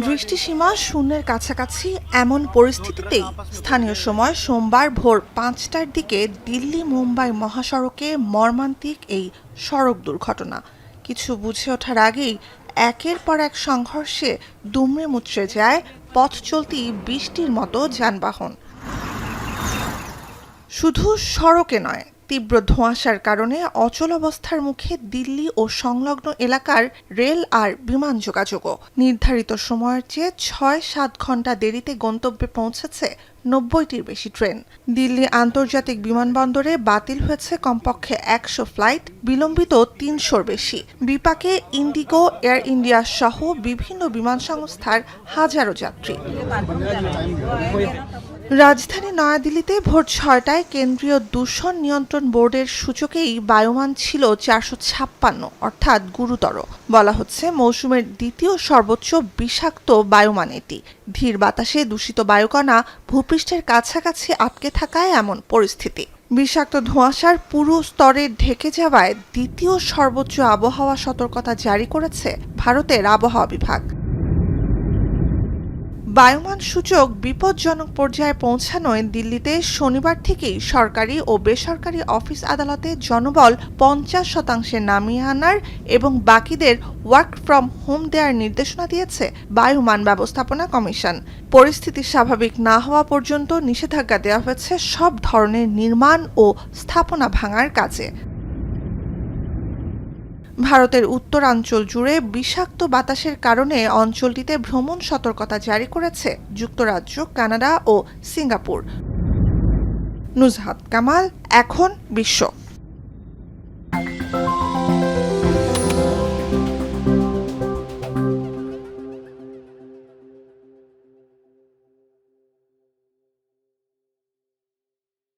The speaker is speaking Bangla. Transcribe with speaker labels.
Speaker 1: দৃষ্টিসীমা শূন্যের কাছাকাছি এমন পরিস্থিতিতেই স্থানীয় সময় সোমবার ভোর ৫টার দিকে দিল্লি মুম্বাই মহাসড়কে মর্মান্তিক এই সড়ক দুর্ঘটনা। কিছু বুঝে ওঠার আগেই একের পর এক সংঘর্ষে দুমড়ে মুচড়ে যায় পথ চলতি ২০টির মতো যানবাহন। শুধু সড়কে নয়, তীব্র ধোঁয়াশার কারণে অচল অবস্থার মুখে দিল্লি ও সংলগ্ন এলাকার রেল আর বিমান যোগাযোগও। নির্ধারিত সময়ের চেয়ে ৬-৭ ঘন্টা দেরিতে গন্তব্যে পৌঁছেছে ৯০টির বেশি ট্রেন। দিল্লি আন্তর্জাতিক বিমানবন্দরে বাতিল হয়েছে কমপক্ষে ১০০ ফ্লাইট, বিলম্বিত ৩০০-র বেশি। বিপাকে ইন্ডিগো, এয়ার ইন্ডিয়া সহ বিভিন্ন বিমান সংস্থার হাজারো যাত্রী। রাজধানী নয়াদিল্লিতে ভোর ৬টায় কেন্দ্রীয় দূষণ নিয়ন্ত্রণ বোর্ডের সূচকেই বায়ুমান ছিল ৪৫৬, অর্থাৎ গুরুতর। বলা হচ্ছে মৌসুমের দ্বিতীয় সর্বোচ্চ বিষাক্ত বায়ুমান এটি। ধীর বাতাসে দূষিত বায়ুকণা ভূপৃষ্ঠের কাছাকাছি আটকে থাকায় এমন পরিস্থিতি। বিষাক্ত ধোঁয়াশার পুরো স্তরে ঢেকে যাওয়ায় দ্বিতীয় সর্বোচ্চ আবহাওয়া সতর্কতা জারি করেছে ভারতের আবহাওয়া বিভাগ। বায়ুমান সূচক বিপজ্জনক পর্যায়ে পৌঁছানোয় দিল্লিতে শনিবার থেকেই সরকারি ও বেসরকারি অফিস আদালতে জনবল ৫০% নামিয়ে আনার এবং বাকিদের ওয়ার্ক ফ্রম হোম দেওয়ার নির্দেশনা দিয়েছে বায়ুমান ব্যবস্থাপনা কমিশন। পরিস্থিতি স্বাভাবিক না হওয়া পর্যন্ত নিষেধাজ্ঞা দেওয়া হয়েছে সব ধরনের নির্মাণ ও স্থাপনা ভাঙার কাজে। ভারতের উত্তরাঞ্চল জুড়ে বিষাক্ত বাতাসের কারণে অঞ্চলটিতে ভ্রমণ সতর্কতা জারি করেছে যুক্তরাজ্য, কানাডা ও সিঙ্গাপুর। নুজহাত কামাল, এখন বিশ্ব।